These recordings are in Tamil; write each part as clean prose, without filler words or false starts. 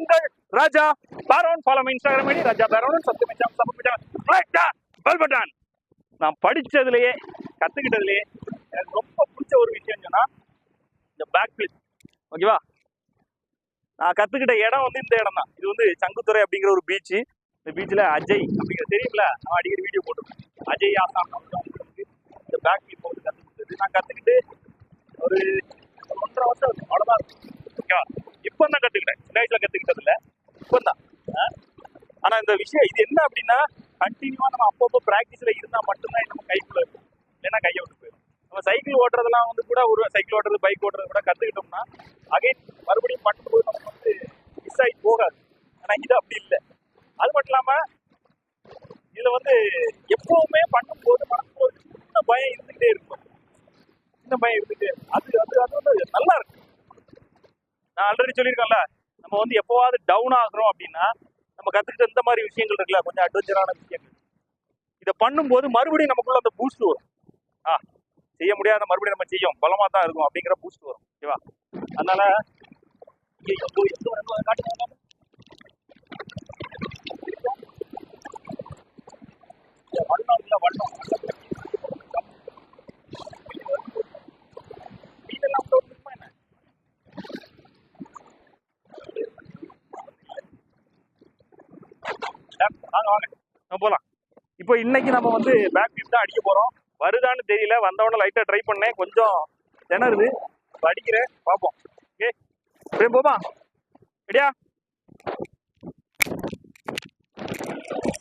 உங்கள் ராஜா பேரோன். Follow my Instagram ID Raja பேரோன். சப்ஸ்கிரைப். நான் படிச்சதுலயே கத்துக்கிட்டதுலயே எனக்கு ரொம்ப பிடிச்ச ஒரு விஷயம் சொன்னா இந்த பேக் ஃபிளிப். ஓகேவா? நான் கத்துக்கிட்ட இடம் வந்து இந்த இடம் தான். இது வந்து சங்குத்துறை அப்படிங்கிற ஒரு பீச். இந்த பீச்சில் அஜய் அப்படிங்கிற தெரியுங்களா, நான் அடிக்கடி வீடியோ போட்டிருக்கேன். அஜய் ஆசாம் இந்த பேக் ஃபிளிப் வந்து கற்றுக்கிட்டது. நான் கற்றுக்கிட்டு ஒரு 1.5 வருஷம் அவ்வளோதான். ஓகேவா? இப்போ தான் கற்றுக்கிட்டேன், சின்ன வயசில் கற்றுக்கிட்டது இல்லை, இப்போ தான். ஆனால் இந்த விஷயம் இது என்ன அப்படின்னா, கண்டினியூவாக நம்ம அப்பப்போ ப்ராக்டிஸில் இருந்தால் மட்டும்தான் நம்ம கைக்குள்ளே இருக்கும், இல்லைன்னா கையை விட்டு போயிடும். நம்ம சைக்கிள் ஓட்டுறதுலாம் வந்து கூட ஒரு சைக்கிள் ஓட்டுறது, பைக் ஓட்டுறது கூட கற்றுக்கிட்டோம்னா அகைன் மறுபடியும் பண்ணும்போது நமக்கு வந்து மிஸ் ஆகி போகாது. ஆனால் இது அப்படி இல்லை. அது மட்டும் இல்லாமல் இதில் வந்து எப்பவுமே பண்ணும்போது மனசுக்கு ஒரு சின்ன பயம் இருந்துகிட்டே இருக்கும். சின்ன பயம் இருந்துகிட்டே இருக்கும். அது வந்து நல்லா இருக்கும். நான் ஆல்ரெடி சொல்லியிருக்கேன்ல, நம்ம வந்து எப்போவாவது டவுன் ஆகுறோம் அப்படின்னா நம்ம கற்றுக்கிட்ட இந்த மாதிரி விஷயங்கள் இருக்குல்ல, கொஞ்சம் அட்வென்ச்சரான விஷயங்கள், இதை பண்ணும்போது மறுபடியும் நமக்குள்ள அந்த பூஸ்ட் வரும். செய்ய முடியாத மறுபடியும் நம்ம செய்யும், பலமா தான் இருக்கும் அப்படிங்கிற பூஸ்ட் வரும். ஓகேவா? அதனால வண்ணம் இல்லை, வண்ணம் இதெல்லாம் என்ன வாங்க வாங்க நம்ம போகலாம். இப்போ இன்னைக்கு நம்ம வந்து பேக் ஃபிளிப் தான் அடிக்க போறோம். வருதான்னு தெரியல, வந்தவொடனே லைட்டா ட்ரை பண்ணேன், கொஞ்சம் திணறுது. அடிக்கிறேன், பார்ப்போம். ஓகே, அப்படியே போமா. ரெடியா?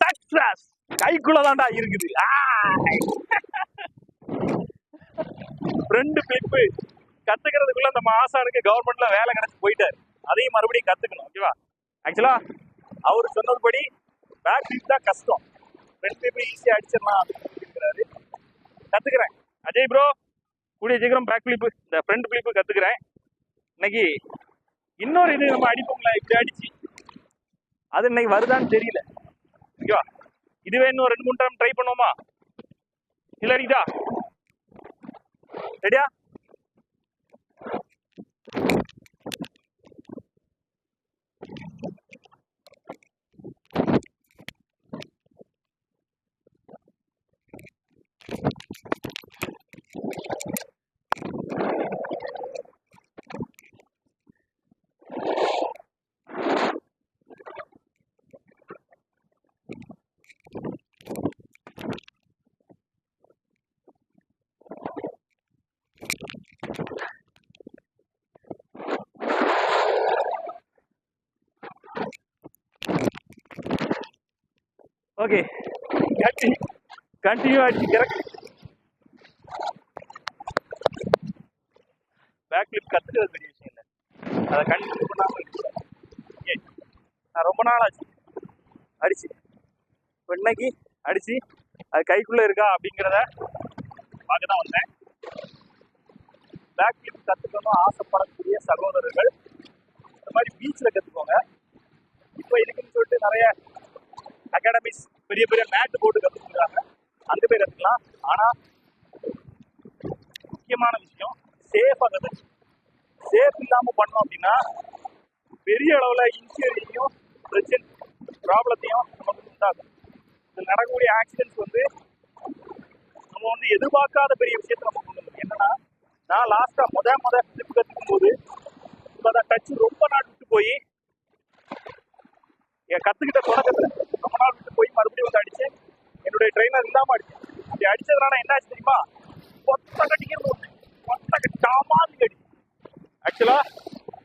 சக்சஸ் கைக்குள்ளதான்டா இருக்குது. ஃப்ரண்ட் ஃபிளிப்பு கத்துக்கிறதுக்குள்ள நம்ம ஆசானுக்கு கவர்மெண்ட்ல வேலை கிடைச்சு போயிட்டாரு. அதையும் மறுபடியும் கத்துக்கணும். ஓகேவா? ஆக்சுவலா அவர் சொன்னதுபடி பேக் ஃபிளிப் தான் கஷ்டம், ஃப்ரண்ட் ஃபிளிப் ஈஸியா அடிச்சிடலாம் அப்படிங்கிறாரு. கத்துக்கிறேன் அஜய் ப்ரோ, கூடிய சீக்கிரம் பேக் ஃபிளிப், இந்த ஃப்ரண்ட் ஃபிளிப்பு கத்துக்கிறேன். இன்னைக்கு இன்னொரு இது நம்ம அடிப்போம்ல, இப்படி அடிச்சு, அது இன்னைக்கு வருதான்னு தெரியல. ஓகேவா? இதுவே இன்னும் 2-3 டைம் ட்ரை பண்ணுவோமா? இல்ல அடிக்குதா? ரெடியா? ஓகே, கண்டினியூ அடிச்சு கரெக்ட். பேக் ஃபிளிப் கத்துக்கிறது பெரிய விஷயம் இல்லை, அதை கண்டினியூ பண்ணாமல் இருக்கேன். ஓகே, நான் ரொம்ப நாள் ஆச்சு அடிச்சு. இப்போ இன்னைக்கு அடிச்சு அது கைக்குள்ள இருக்கா அப்படிங்கிறத பார்க்க தான் வந்தேன். பேக் ஃபிளிப் கற்றுக்கணும் ஆசைப்படக்கூடிய சகோதரர்கள் இந்த மாதிரி பீச்சில் கற்றுக்கோங்க. இப்போ இதுக்குன்னு சொல்லிட்டு நிறைய அகாடமிஸ், பெரிய பெரிய மேட்டு போட்டு கற்றுக்கிறாங்க, அங்கே போய் கற்றுக்கலாம். ஆனால் முக்கியமான விஷயம் சேஃபாக கற்றுக்கணும். சேஃப் இல்லாமல் பண்ணோம் அப்படின்னா பெரிய அளவில் இன்ஜுரியையும் பிரச்சனை ப்ராப்ளத்தையும் நமக்கு உண்டாகும். இதில் நடக்கக்கூடிய ஆக்சிடென்ட்ஸ் வந்து நம்ம வந்து எதிர்பார்க்காத பெரிய விஷயத்தை நம்ம கொண்டு வந்தோம். என்னன்னா, நான் லாஸ்ட்டாக முத ஃபிளிப் கற்றுக்கும் போது இப்போ தான் டச்சு ரொம்ப நாள் விட்டு போய், என் கற்றுக்கிட்ட தொடக்கத்தில் ரொம்ப நாள் விட்டு போய் மறுபடியும் வந்து அடிச்சு, என்னுடைய ட்ரெயினர் இல்லாமல் அடிச்சேன். அப்படி அடிச்சதுனால என்ன ஆச்சு தெரியுமா? கொத்த கட்டிக்கிறது அடி. ஆக்சுவலாக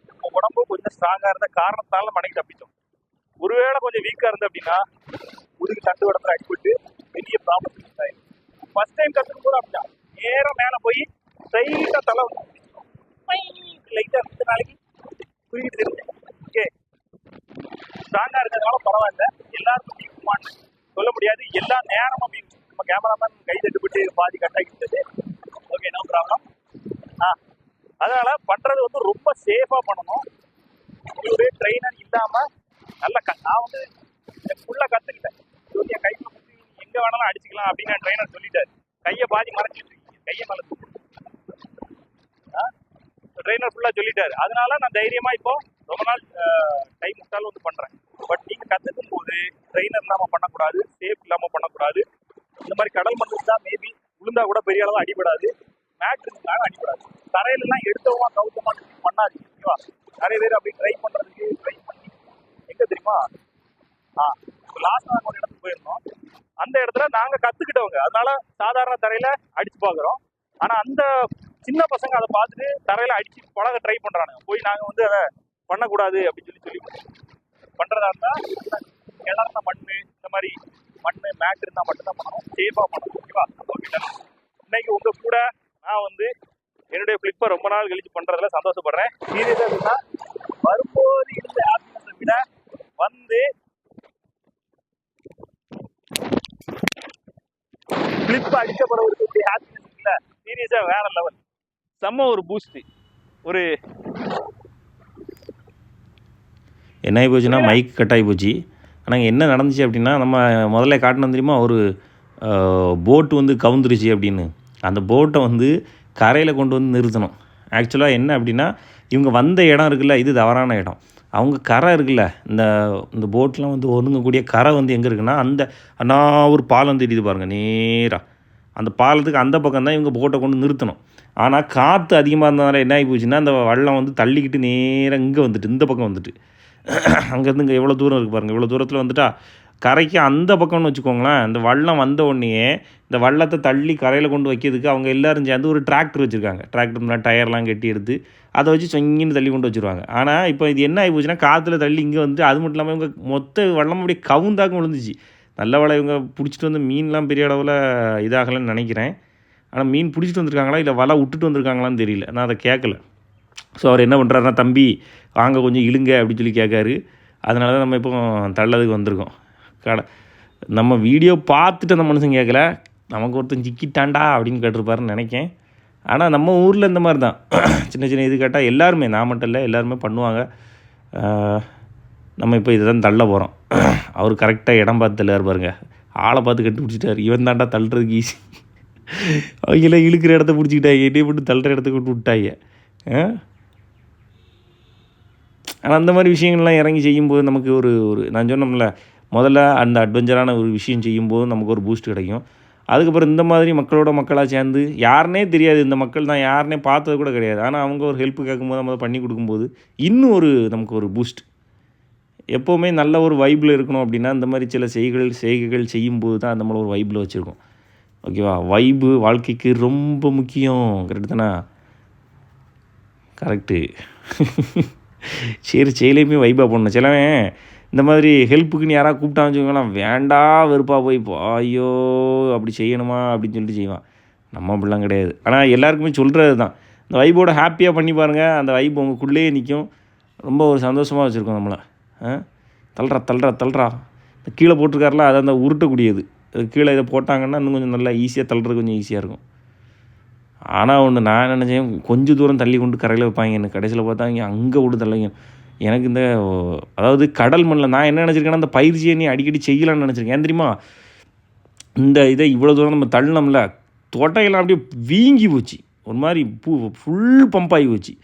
நம்ம உடம்பு கொஞ்சம் ஸ்ட்ராங்காக இருந்த காரணத்தால மனைக்கு தப்பித்தோம். ஒருவேளை கொஞ்சம் வீக்காக இருந்தது அப்படின்னா முதுகு தண்டு உடம்புல அடிபட்டு பெரிய ப்ராப்ளம் ஆயிடும். ஃபர்ஸ்ட் டைம் கற்றுக்கும் போது அப்படிதான் நேரம் மேலே போய் ஸ்ட்ரைட்டாக தலை லைட்டாக 2 நாளைக்கு குறிக்கிட்டு இருந்தேன். ஓகே, ஸ்ட்ராங்காக இருக்கிறதுனால பரவாயில்ல. எல்லாருக்கும் வீக்குமான்னு சொல்ல முடியாது, எல்லா நேரமும் வீக். நம்ம கேமராமேன் கை தட்டுப்பட்டு பாதி கட்டாகிட்டது. Okay, no problem. அதனால பண்றது வந்து ரொம்ப சேஃபா பண்ணணும். உங்களுடைய ட்ரெயினர் இல்லாம நல்ல நான் வந்து ஃபுல்லா கத்துக்கிட்டேன். என் கைக்குள்ள குத்தி எங்க வேணாலும் அடிச்சுக்கலாம் அப்படின்னு ட்ரெயினர் சொல்லிட்டாரு. கையை பாதி மறைச்சிட்டு இருக்கீங்க, கையை மறைச்சு ட்ரெயினர் ஃபுல்லா சொல்லிட்டாரு. அதனால நான் தைரியமா இப்போ ரொம்ப நாள் டைம் விட்டாலும் வந்து பண்ணுறேன். பட் நீங்கள் கற்றுக்கும் போது ட்ரெயினர் இல்லாமல் பண்ணக்கூடாது, சேஃப் இல்லாமல் பண்ணக்கூடாது. இந்த மாதிரி கடல் மண் இருந்தால் மேபி விழுந்தா கூட பெரிய அளவு அடிபடாது, மேட் இருந்தாலும் அடிபடாது. தரையிலலாம் எடுத்தவமா கவுத்தமா பண்ணாது, ஓகேவா? நிறைய பேர் அப்படி ட்ரை பண்ணுறதுக்கு ட்ரை பண்ணி எங்கே தெரியுமா, லாஸ்ட் நாங்கள் ஒரு இடத்துக்கு போயிருந்தோம். அந்த இடத்துல நாங்கள் கற்றுக்கிட்டவங்க, அதனால சாதாரண தரையில் அடித்து பார்க்குறோம். ஆனால் அந்த சின்ன பசங்க அதை பார்த்துட்டு தரையில் அடித்து பழக ட்ரை பண்ணுறானுங்க. போய் நாங்கள் வந்து அதை பண்ணக்கூடாது அப்படின்னு சொல்லி பண்ணுறதா இருந்தால் கிளர்ந்த மண், இந்த மாதிரி மண் மேட் இருந்தால் மட்டும்தான் பண்ணணும், சேஃபாக பண்ணணும், ஓகேவா? ஓகே, இன்னைக்கு உங்கள் கூட நான் வந்து என்னுடைய ஃப்ளிப்பை ரொம்ப நாள் கழிச்சு பண்ணுறதுல சந்தோஷப்படுறேன். சீரியஸாக இருந்தால் வரும்போது இருந்த ஹாப்பினஸை விட வந்து ஃப்ளிப் அடித்த பிறகு இருக்கக்கூடிய ஹாப்பினஸ் இல்லை, சீரியஸாக வேற லெவல், செம்ம ஒரு பூஸ்ட். ஒரு என்ன ஆகி போச்சுன்னா மைக் கட் ஆகி போச்சு. ஆனால் என்ன நடந்துச்சு அப்படின்னா, நம்ம முதல்ல காட்டினோம் தெரியுமா, ஒரு போட்டு வந்து கவுந்துருச்சு அப்படின்னு. அந்த போட்டை வந்து கரையில் கொண்டு வந்து நிறுத்தணும். ஆக்சுவலாக என்ன அப்படின்னா, இவங்க வந்த இடம் இருக்குல்ல, இது தவறான இடம். அவங்க கரை இருக்குல்ல, இந்த போட்லாம் வந்து ஒதுங்கக்கூடிய கரை வந்து எங்கே இருக்குன்னா, அந்த ஒரு பாலம் தெரியுது பாருங்கள் நேராக, அந்த பாலத்துக்கு அந்த பக்கம் தான் இவங்க போட்டை கொண்டு நிறுத்தணும். ஆனால் காற்று அதிகமாக இருந்ததுனால என்ன ஆகி போச்சுன்னா, அந்த வள்ளம் வந்து தள்ளிக்கிட்டு நேராக இங்கே வந்துட்டு, இந்த பக்கம் வந்துட்டு, அங்கேருந்து இங்கே எவ்வளோ தூரம் இருக்குது பாருங்கள், இவ்வளோ தூரத்தில் வந்துட்டா கரைக்கு அந்த பக்கம்னு வச்சுக்கோங்களேன். இந்த வள்ளம் வந்த உடனே இந்த வள்ளத்தை தள்ளி கரையில் கொண்டு வைக்கிறதுக்கு அவங்க எல்லோரும் சேர்ந்து ஒரு டிராக்டர் வச்சுருக்காங்க. டிராக்டர் டயர்லாம் கட்டி எடுத்து அதை வச்சு சொங்கின்னு தள்ளி கொண்டு வச்சுருவாங்க. ஆனால் இப்போ இது என்ன ஆகி போச்சுன்னா, காற்றுல தள்ளி இங்கே வந்து, அது மட்டும் இல்லாமல் இவங்க மொத்த வள்ளம் அப்படியே கவுந்தாக்கம் விழுந்துச்சு. நல்ல வேளை இவங்க பிடிச்சிட்டு வந்து மீன்லாம் பெரிய அளவில் இதாகலைன்னு நினைக்கிறேன். ஆனால் மீன் பிடிச்சிட்டு வந்திருக்காங்களா இல்லை வலை விட்டுட்டு வந்திருக்காங்களான்னு தெரியல, நான் அதை கேட்கல. ஸோ அவர் என்ன பண்ணுறாருன்னா, தம்பி வாங்க கொஞ்சம் இழுங்க அப்படின்னு சொல்லி கேட்காரு. அதனால தான் நம்ம இப்போ தள்ளதுக்கு வந்திருக்கோம். நம்ம வீடியோ பார்த்துட்டு அந்த மனுஷன் கேட்கல, நமக்கு ஒருத்தன் சிக்கிட்டாண்டா அப்படின்னு கேட்டிருப்பாருன்னு நினைக்கேன். ஆனால் நம்ம ஊரில் இந்த மாதிரி தான் சின்ன சின்ன இது கேட்டால் எல்லாருமே, நான் மட்டும் இல்லை எல்லாருமே பண்ணுவாங்க. நம்ம இப்போ இதை தான் தள்ள போகிறோம். அவர் கரெக்டாக இடம் பார்த்து தள்ளார் பாருங்க, ஆளை பார்த்து கட்டி பிடிச்சிட்டார். இவன் தாண்டா தள்ளுறதுக்கு ஈஸி, அவங்களாம் இழுக்கிற இடத்த பிடிச்சிக்கிட்டாங்க, என்னையை போட்டு தள்ளுற இடத்துக்கு விட்டு விட்டாங்க. ஆனால் அந்த மாதிரி விஷயங்கள்லாம் இறங்கி செய்யும்போது நமக்கு ஒரு நான் சொன்னோம்ல முதல்ல, அந்த அட்வென்ச்சரான ஒரு விஷயம் செய்யும்போது நமக்கு ஒரு பூஸ்ட் கிடைக்கும். அதுக்கப்புறம் இந்த மாதிரி மக்களோட மக்களாக சேர்ந்து, யாருனே தெரியாது, இந்த மக்கள் தான் யாருனே பார்த்தது கூட கிடையாது, ஆனால் அவங்க ஒரு ஹெல்ப்பு கேட்கும்போது நம்ம பண்ணி கொடுக்கும்போது இன்னும் நமக்கு ஒரு பூஸ்ட். எப்போவுமே நல்ல ஒரு வைப்பில் இருக்கணும் அப்படின்னா, இந்த மாதிரி சில செய்கைகள் செய்யும்போது தான் நம்மளை ஒரு வைப்பில் வச்சுருக்கோம், ஓகேவா? வைப்பு வாழ்க்கைக்கு ரொம்ப முக்கியம், கரெக்டு தானே? கரெக்டு. சரி, செயலையுமே வைப்பாக போடணும். சிலவன் இந்த மாதிரி ஹெல்ப்புக்குன்னு யாராவது கூப்பிட்டான்னு வச்சுக்கோங்களேன், வேண்டா வெறுப்பாக போய் ஐயோ அப்படி செய்யணுமா அப்படின்னு சொல்லிட்டு செய்வான். நம்ம அப்படிலாம் கிடையாது. ஆனால் எல்லாருக்குமே சொல்கிறது தான், இந்த வைப்போட ஹாப்பியாக பண்ணி பாருங்கள், அந்த வைப் உங்களுக்குள்ளேயே நிற்கும். ரொம்ப ஒரு சந்தோஷமாக வச்சுருக்கோம் நம்மளை. தள்ளுறா கீழே போட்டிருக்காருல, அது அந்த உருட்டக்கூடியது. அது கீழே இதை போட்டாங்கன்னா இன்னும் கொஞ்சம் நல்லா ஈஸியாக தள்ளுறது கொஞ்சம் ஈஸியாக இருக்கும். ஆனால் ஒன்று நான் நினச்சேன், கொஞ்சம் தூரம் தள்ளி கொண்டு கரையில் வைப்பாங்க, எனக்கு கடைசியில் பார்த்தாங்க அங்கே விட்டு தள்ளிங்க. எனக்கு அதாவது கடல் மண்ணில் நான் என்ன நினச்சிருக்கேன்னா, அந்த பயிற்சியை நீ அடிக்கடி செய்யலான்னு நினச்சிருக்கேன். ஏன் தெரியுமா, இந்த இதை இவ்வளோ தூரம் நம்ம தள்ளினோம்ல, தொட்டையெல்லாம் அப்படியே வீங்கி போச்சு, ஒரு மாதிரி ஃபுல் பம்ப் ஆகி போச்சு.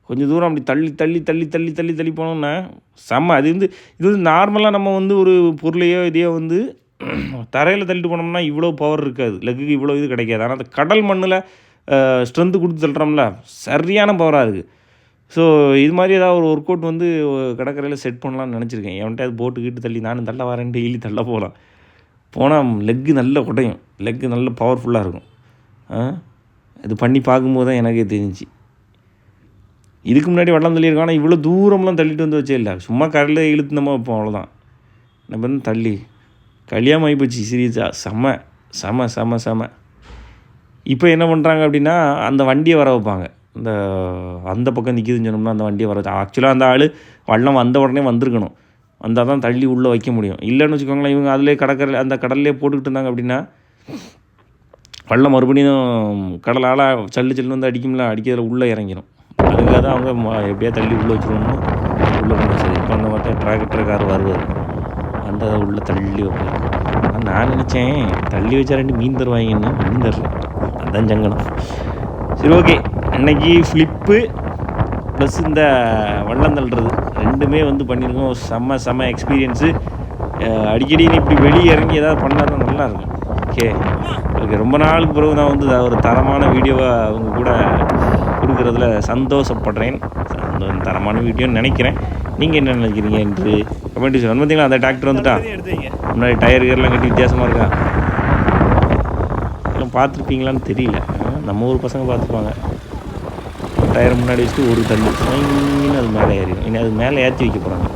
கொஞ்சம் தூரம் அப்படி தள்ளி தள்ளி தள்ளி தள்ளி தள்ளி தள்ளி போனோம்னா செம்ம. இது வந்து நார்மலாக நம்ம வந்து ஒரு பொருளையோ இதையோ வந்து தரையில் தள்ளிட்டு போனோம்னா இவ்வளோ பவர் இருக்காது, லெக்குக்கு இவ்வளோ இது கிடைக்காது. ஆனால் அந்த கடல் மண்ணில் ஸ்ட்ரென்த்து கொடுத்து தள்ளுறோம்ல, சரியான பவராக இருக்குது. ஸோ இது மாதிரி ஏதாவது ஒரு ஒர்க் அவுட் வந்து கடற்கரையில் செட் பண்ணலான்னு நினச்சிருக்கேன். எவன்கிட்ட அது போட்டுக்கிட்டு தள்ளி நானும் தள்ள வரேன், டெய்லி தள்ள போனால் லெக்கு நல்ல குடையும், லெக்கு நல்ல பவர்ஃபுல்லாக இருக்கும். இது பண்ணி பார்க்கும்போது தான் எனக்கே தெரிஞ்சிச்சு. இதுக்கு முன்னாடி வள்ளம் தள்ளியிருக்கோம், ஆனால் இவ்வளோ தூரம்லாம் தள்ளிட்டு வந்து வச்சே இல்லை, சும்மா கரையில் இழுத்து நம்ம வைப்போம், அவ்வளோதான். நம்ம வந்து தள்ளி கல்யாணம் ஆகி போச்சு, சீரியஸாக செம. இப்போ என்ன பண்ணுறாங்க அப்படின்னா, அந்த வண்டியை வர வைப்பாங்க. அந்த பக்கம் நிற்கிதுன்னு சொன்னோம்னா அந்த வண்டியை வர, ஆக்சுவலாக அந்த ஆள் வள்ளம் வந்த உடனே வந்திருக்கணும், வந்தால் தான் தள்ளி உள்ளே வைக்க முடியும். இல்லைன்னு வச்சுக்கோங்களேன், இவங்க அதிலே கடற்கரை அந்த கடல்லே போட்டுக்கிட்டு இருந்தாங்க அப்படின்னா, வள்ளம் மறுபடியும் கடலால் சல்லு வந்து அடிக்கும்ல, அடிக்கிறதுல உள்ளே இறங்கிடும். அதுக்காக தான் அவங்க எப்படியா தள்ளி உள்ளே வச்சுருவோம்னு உள்ளே கொண்டு சரி. இப்போ அந்த மாதிரி டிராக்டர்கார் வருவார், அந்த உள்ளே தள்ளி வைப்பார். ஆனால் நான் நினச்சேன் தள்ளி வச்சா 2 மீன் தருவாங்கன்னு, மீன் தரல, அதுதான் சங்கடம். சரி, ஓகே. இன்றைக்கி ஃப்ளிப்பு ப்ளஸ் இந்த வள்ளம் தள்ளுறது ரெண்டுமே வந்து பண்ணியிருக்கோம். செம்ம எக்ஸ்பீரியன்ஸு. அடிக்கடி நீ இப்படி வெளியே இறங்கி ஏதாவது பண்ணால் தான் நல்லாயிருக்கும். Okay, okay. ரொம்ப நாளுக்கு பிறகு நான் வந்து ஒரு தரமான வீடியோவாக அவங்க கூட கொடுக்குறதுல சந்தோஷப்படுறேன். தரமான வீடியோன்னு நினைக்கிறேன். நீங்கள் என்ன நினைக்கிறீங்க என்று கமெண்ட் சொல்லுங்கள். பார்த்தீங்களா, அந்த டிராக்டர் வந்துட்டா, முன்னாடி டயர்கள்லாம் கட்டி வித்தியாசமாக இருக்கா. எல்லாம் பார்த்துருப்பீங்களான்னு தெரியல. நம்ம ஊர் பசங்க பார்த்துருப்பாங்க. டயர் முன்னாடி வச்சுட்டு ஒரு தண்ணி அது மேலே ஏறிடும். இனி அது மேலே ஏற்றி வைக்க போகிறாங்க.